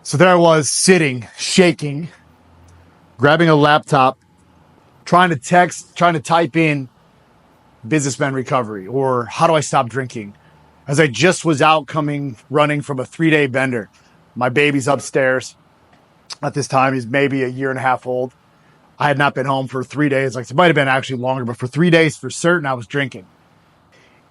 So there I was sitting, shaking, grabbing a laptop, trying to type in businessman recovery or how do I stop drinking? As I just was running from a 3-day bender. My baby's upstairs. At this time, he's maybe a year and a half old. I had not been home for 3 days. Like, it might have been actually longer, but for 3 days for certain, I was drinking.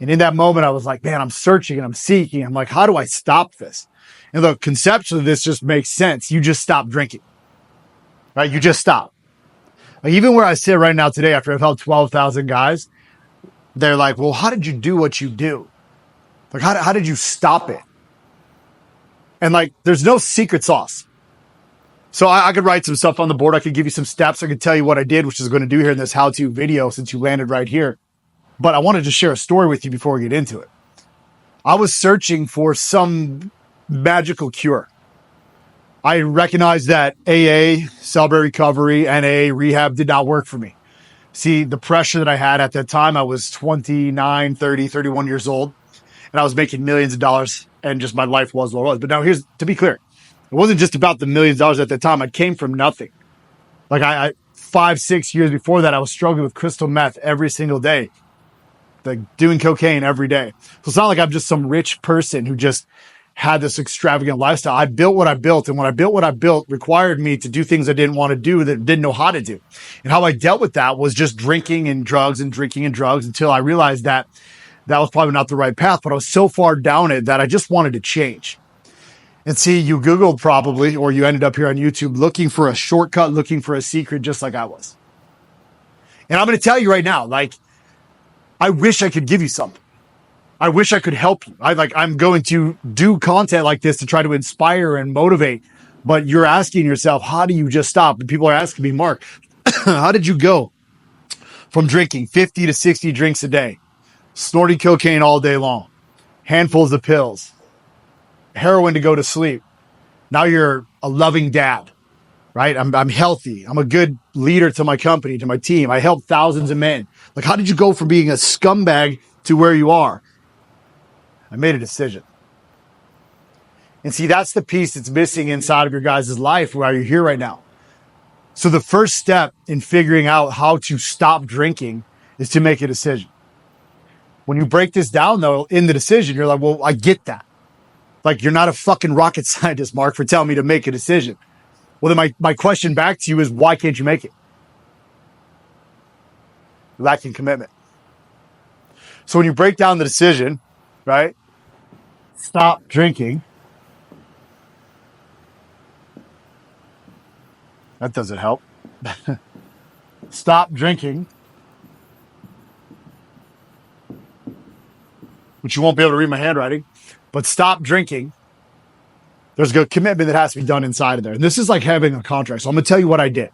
And in that moment, I was like, man, I'm searching and I'm seeking. I'm like, how do I stop this? And look, conceptually, this just makes sense. You just stop drinking, right? You just stop. Like, even where I sit right now today, after I've helped 12,000 guys, they're like, well, how did you do what you do? Like, how did you stop it? And like, there's no secret sauce. So I could write some stuff on the board. I could give you some steps. I could tell you what I did, which is going to do here in this how-to video since you landed right here. But I wanted to share a story with you before we get into it. I was searching for some magical cure. I recognized that AA, celebrate recovery, NA, rehab did not work for me. See, the pressure that I had at that time, I was 29, 30, 31 years old, and I was making millions of dollars, and just my life was what it was. But now to be clear, it wasn't just about the millions of dollars at that time. I came from nothing. Like I 5-6 years before that, I was struggling with crystal meth every single day, like doing cocaine every day. So it's not like I'm just some rich person who just had this extravagant lifestyle. I built what I built, and when I built what I built required me to do things I didn't want to do, that didn't know how to do. And how I dealt with that was just drinking and drugs until I realized that that was probably not the right path, but I was so far down it that I just wanted to change. And see, you Googled probably, or you ended up here on YouTube looking for a shortcut, looking for a secret, just like I was. And I'm going to tell you right now, like, I wish I could give you something. I wish I could help you. I'm going to do content like this to try to inspire and motivate, but you're asking yourself, how do you just stop? And people are asking me, Mark, how did you go from drinking 50 to 60 drinks a day, snorting cocaine all day long, handfuls of pills, heroin to go to sleep? Now you're a loving dad, right? I'm healthy. I'm a good leader to my company, to my team. I help thousands of men. Like, how did you go from being a scumbag to where you are? I made a decision. And see, that's the piece that's missing inside of your guys' life while you're here right now. So the first step in figuring out how to stop drinking is to make a decision. When you break this down, though, in the decision, you're like, well, I get that. Like, you're not a fucking rocket scientist, Mark, for telling me to make a decision. Well, then my question back to you is, why can't you make it? Lacking commitment. So when you break down the decision, right? Stop drinking. That doesn't help. Stop drinking. Which you won't be able to read my handwriting. But stop drinking. There's a commitment that has to be done inside of there. And this is like having a contract. So I'm going to tell you what I did.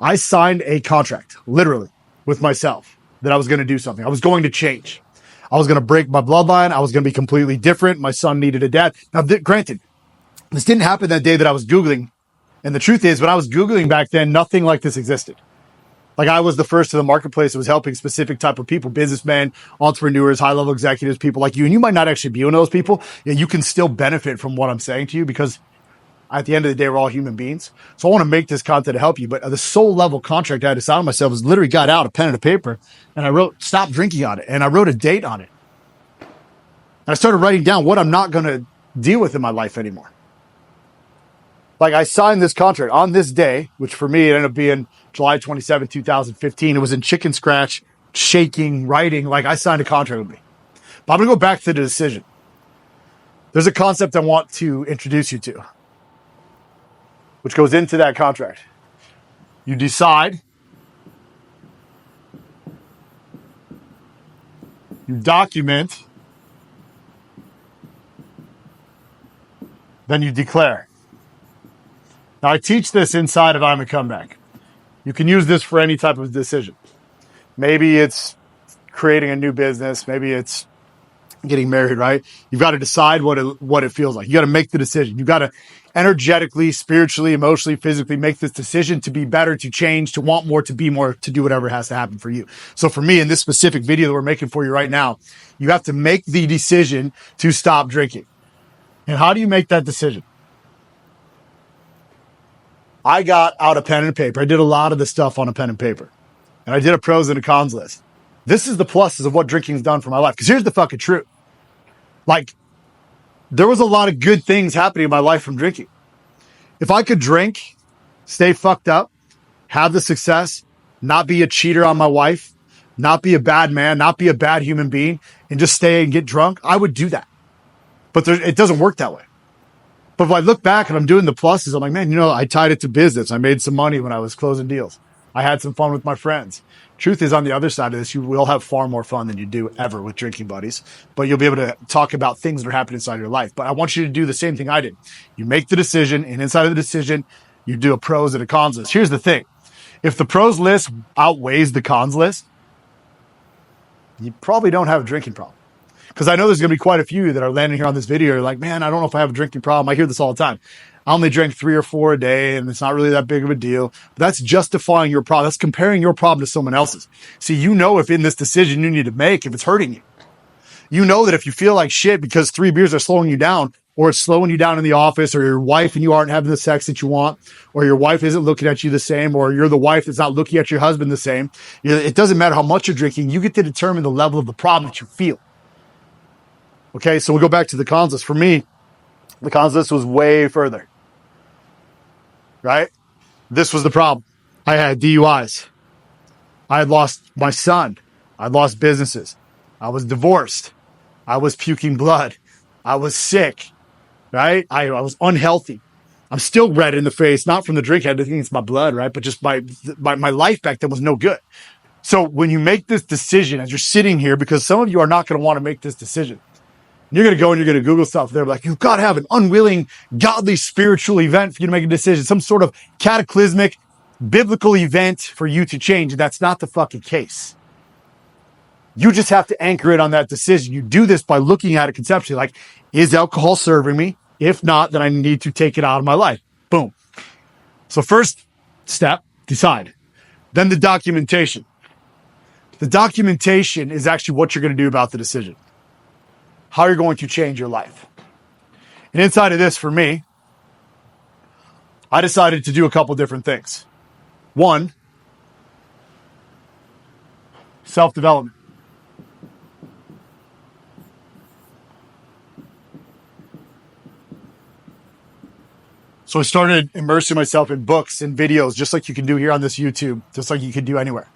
I signed a contract, literally, with myself that I was going to do something. I was going to change. I was going to break my bloodline. I was going to be completely different. My son needed a dad. Now, granted, this didn't happen that day that I was Googling. And the truth is, when I was Googling back then, nothing like this existed. Like, I was the first in the marketplace that was helping specific type of people, businessmen, entrepreneurs, high-level executives, people like you. And you might not actually be one of those people. Yeah, you can still benefit from what I'm saying to you because at the end of the day, we're all human beings. So I want to make this content to help you. But the soul level contract I had to sign on myself was literally got out a pen and a paper and I wrote stop drinking on it. And I wrote a date on it. And I started writing down what I'm not going to deal with in my life anymore. Like, I signed this contract on this day, which for me, it ended up being July 27, 2015. It was in chicken scratch, shaking, writing. Like, I signed a contract with me. But I'm going to go back to the decision. There's a concept I want to introduce you to, which goes into that contract. You decide, you document, then you declare. Now, I teach this inside of IAMACOMEBACK. You can use this for any type of decision. Maybe it's creating a new business. Maybe it's getting married, right? You've got to decide what it feels like. You got to make the decision. You got to energetically, spiritually, emotionally, physically make this decision to be better, to change, to want more, to be more, to do whatever has to happen for you. So for me, in this specific video that we're making for you right now, you have to make the decision to stop drinking. And how do you make that decision? I got out a pen and paper. I did a lot of the stuff on a pen and paper. And I did a pros and a cons list. This is the pluses of what drinking's done for my life. Because here's the fucking truth. Like, there was a lot of good things happening in my life from drinking. If I could drink, stay fucked up, have the success, not be a cheater on my wife, not be a bad man, not be a bad human being, and just stay and get drunk, I would do that. But it doesn't work that way. But if I look back and I'm doing the pluses, I'm like, man, I tied it to business. I made some money when I was closing deals. I had some fun with my friends. Truth is, on the other side of this, you will have far more fun than you do ever with drinking buddies, but you'll be able to talk about things that are happening inside your life. But I want you to do the same thing I did. You make the decision, and inside of the decision, you do a pros and a cons list. Here's the thing. If the pros list outweighs the cons list, you probably don't have a drinking problem. Because I know there's going to be quite a few that are landing here on this video. You're like, man, I don't know if I have a drinking problem. I hear this all the time. I only drink 3 or 4 a day, and it's not really that big of a deal. But that's justifying your problem. That's comparing your problem to someone else's. See, if in this decision you need to make, if it's hurting you. You know that if you feel like shit because 3 beers are slowing you down, or it's slowing you down in the office, or your wife and you aren't having the sex that you want, or your wife isn't looking at you the same, or you're the wife that's not looking at your husband the same. It doesn't matter how much you're drinking. You get to determine the level of the problem that you feel. Okay, so we'll go back to the cons list. For me, the cons list was way further. Right? This was the problem. I had DUIs. I had lost my son. I lost businesses. I was divorced. I was puking blood. I was sick. Right? I was unhealthy. I'm still red in the face, not from the drink. I think it's my blood, right? But just my life back then was no good. So when you make this decision, as you're sitting here, because some of you are not going to want to make this decision, you're going to go and you're going to Google stuff there. Like, you've got to have an unwilling, godly, spiritual event for you to make a decision. Some sort of cataclysmic, biblical event for you to change. That's not the fucking case. You just have to anchor it on that decision. You do this by looking at it conceptually. Like, is alcohol serving me? If not, then I need to take it out of my life. Boom. So first step, decide. Then the documentation. The documentation is actually what you're going to do about the decision. How you're going to change your life. And inside of this, for me, I decided to do a couple different things. One, self-development. So I started immersing myself in books and videos, just like you can do here on this YouTube, just like you can do anywhere.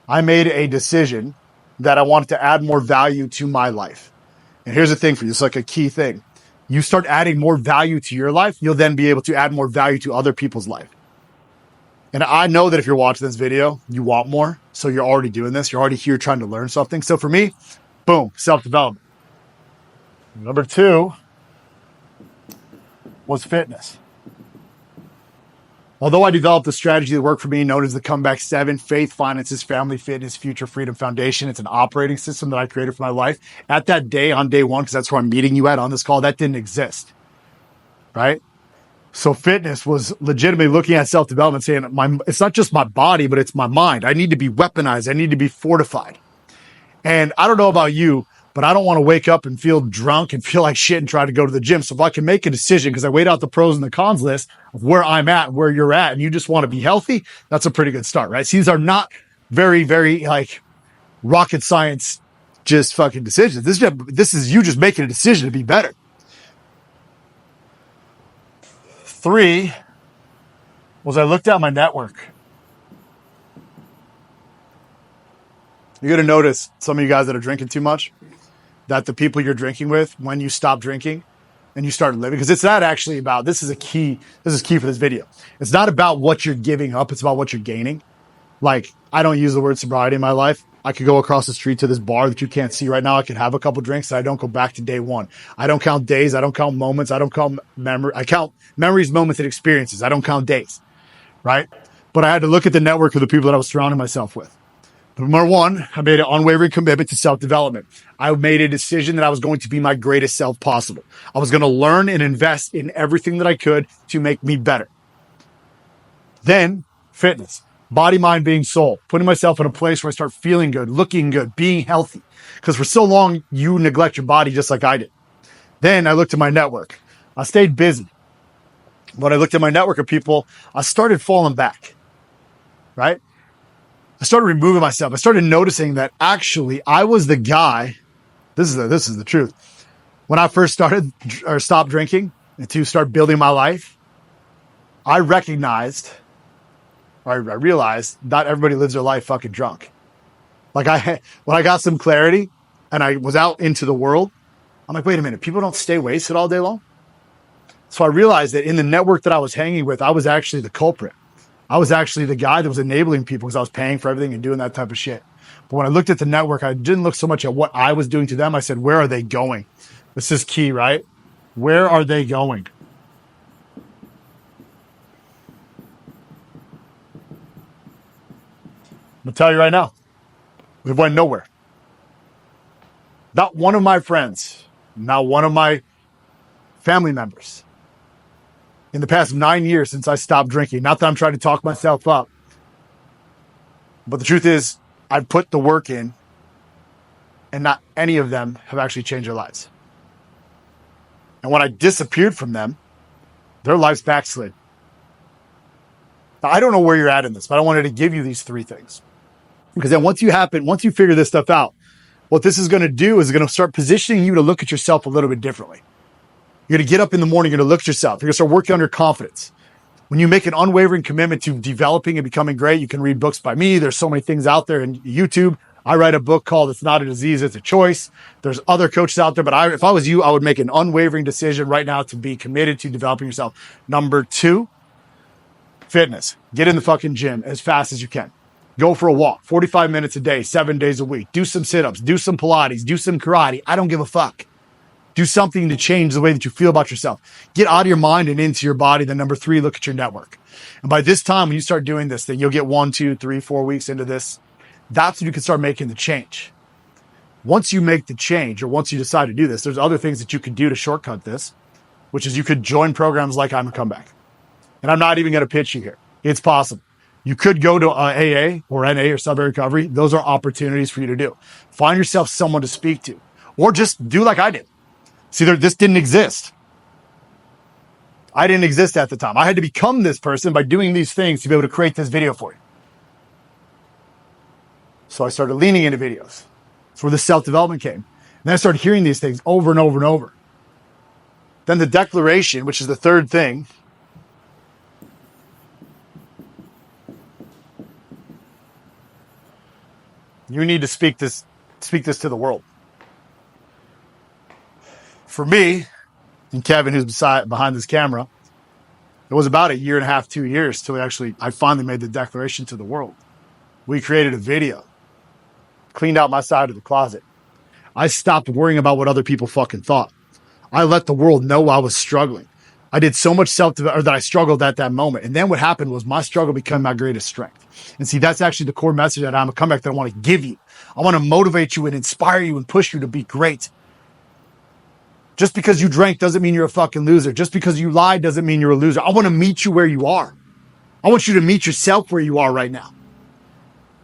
I made a decision that I wanted to add more value to my life. And here's the thing for you. It's like a key thing. You start adding more value to your life, you'll then be able to add more value to other people's life. And I know that if you're watching this video, you want more. So you're already doing this. You're already here trying to learn something. So for me, boom, self-development. Number 2 was fitness. Although I developed a strategy that worked for me known as the Comeback 7, Faith, Finances, Family, Fitness, Future, Freedom Foundation. It's an operating system that I created for my life. At that day, on day 1, because that's where I'm meeting you at on this call, that didn't exist, right? So fitness was legitimately looking at self-development, saying it's not just my body, but it's my mind. I need to be weaponized. I need to be fortified. And I don't know about you, but I don't want to wake up and feel drunk and feel like shit and try to go to the gym. So if I can make a decision, because I weighed out the pros and the cons list of where I'm at, where you're at, and you just want to be healthy, that's a pretty good start, right? So these are not very, very like rocket science, just fucking decisions. This is you just making a decision to be better. 3 was I looked at my network. You're going to notice some of you guys that are drinking too much, that the people you're drinking with, when you stop drinking and you start living, because it's not actually about, this is key for this video. It's not about what you're giving up. It's about what you're gaining. Like, I don't use the word sobriety in my life. I could go across the street to this bar that you can't see right now. I could have a couple drinks and I don't go back to day 1. I don't count days. I don't count moments. I don't count memory. I count memories, moments, and experiences. I don't count days, right? But I had to look at the network of the people that I was surrounding myself with. Number 1, I made an unwavering commitment to self-development. I made a decision that I was going to be my greatest self possible. I was going to learn and invest in everything that I could to make me better. Then, fitness. Body, mind, being, soul. Putting myself in a place where I start feeling good, looking good, being healthy. Because for so long, you neglect your body just like I did. Then I looked at my network. I stayed busy. when I looked at my network of people, I started falling back, right? I started removing myself. I started noticing that actually I was the guy. This is the truth. When I first started or stopped drinking and to start building my life, I recognized, or I realized not everybody lives their life fucking drunk. Like when I got some clarity and I was out into the world, I'm like, wait a minute, people don't stay wasted all day long. So I realized that in the network that I was hanging with, I was actually the culprit. I was actually the guy that was enabling people because I was paying for everything and doing that type of shit. But when I looked at the network, I didn't look so much at what I was doing to them. I said, where are they going? This is key, right? Where are they going? I'm going to tell you right now, we went nowhere. Not one of my friends, not one of my family members in the past 9 years since I stopped drinking. Not that I'm trying to talk myself up, but the truth is I've put the work in and not any of them have actually changed their lives. And when I disappeared from them, their lives backslid. Now, I don't know where you're at in this, but I wanted to give you these 3 things. Because then once you figure this stuff out, what this is going to do is going to start positioning you to look at yourself a little bit differently. You're going to get up in the morning, you're going to look at yourself. You're going to start working on your confidence. When you make an unwavering commitment to developing and becoming great, you can read books by me. There's so many things out there in YouTube. I write a book called It's Not a Disease, It's a Choice. There's other coaches out there, but if I was you, I would make an unwavering decision right now to be committed to developing yourself. Number 2, fitness. Get in the fucking gym as fast as you can. Go for a walk, 45 minutes a day, 7 days a week. Do some sit-ups, do some Pilates, do some karate. I don't give a fuck. Do something to change the way that you feel about yourself. Get out of your mind and into your body. Then number 3, look at your network. And by this time, when you start doing this, then you'll get 1, 2, 3, 4 weeks into this. That's when you can start making the change. Once you make the change, or once you decide to do this, there's other things that you can do to shortcut this, which is you could join programs like IAMACOMEBACK. And I'm not even going to pitch you here. It's possible. You could go to AA or NA or Sub Recovery. Those are opportunities for you to do. Find yourself someone to speak to, or just do like I did. See, this didn't exist. I didn't exist at the time. I had to become this person by doing these things to be able to create this video for you. So I started leaning into videos. That's where the self-development came. And then I started hearing these things over and over and over. Then the declaration, which is the 3rd thing. You need to speak this to the world. For me, and Kevin, who's behind this camera, it was about 1.5 years, 2 years till I finally made the declaration to the world. We created a video, cleaned out my side of the closet. I stopped worrying about what other people fucking thought. I let the world know I was struggling. I did so much that I struggled at that moment. And then what happened was my struggle became my greatest strength. And see, that's actually the core message that I'm a comeback that I want to give you. I want to motivate you and inspire you and push you to be great. Just because you drank doesn't mean you're a fucking loser. Just because you lied doesn't mean you're a loser. I want to meet you where you are. I want you to meet yourself where you are right now.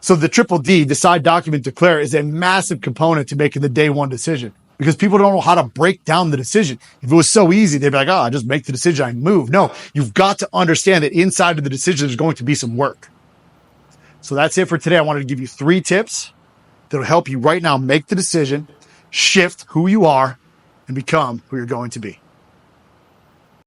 So the triple D, decide, document, declare, is a massive component to making the day 1 decision, because people don't know how to break down the decision. If it was so easy, they'd be like, I just make the decision, I move. No, you've got to understand that inside of the decision, there's going to be some work. So that's it for today. I wanted to give you 3 tips that'll help you right now make the decision, shift who you are, and become who you're going to be.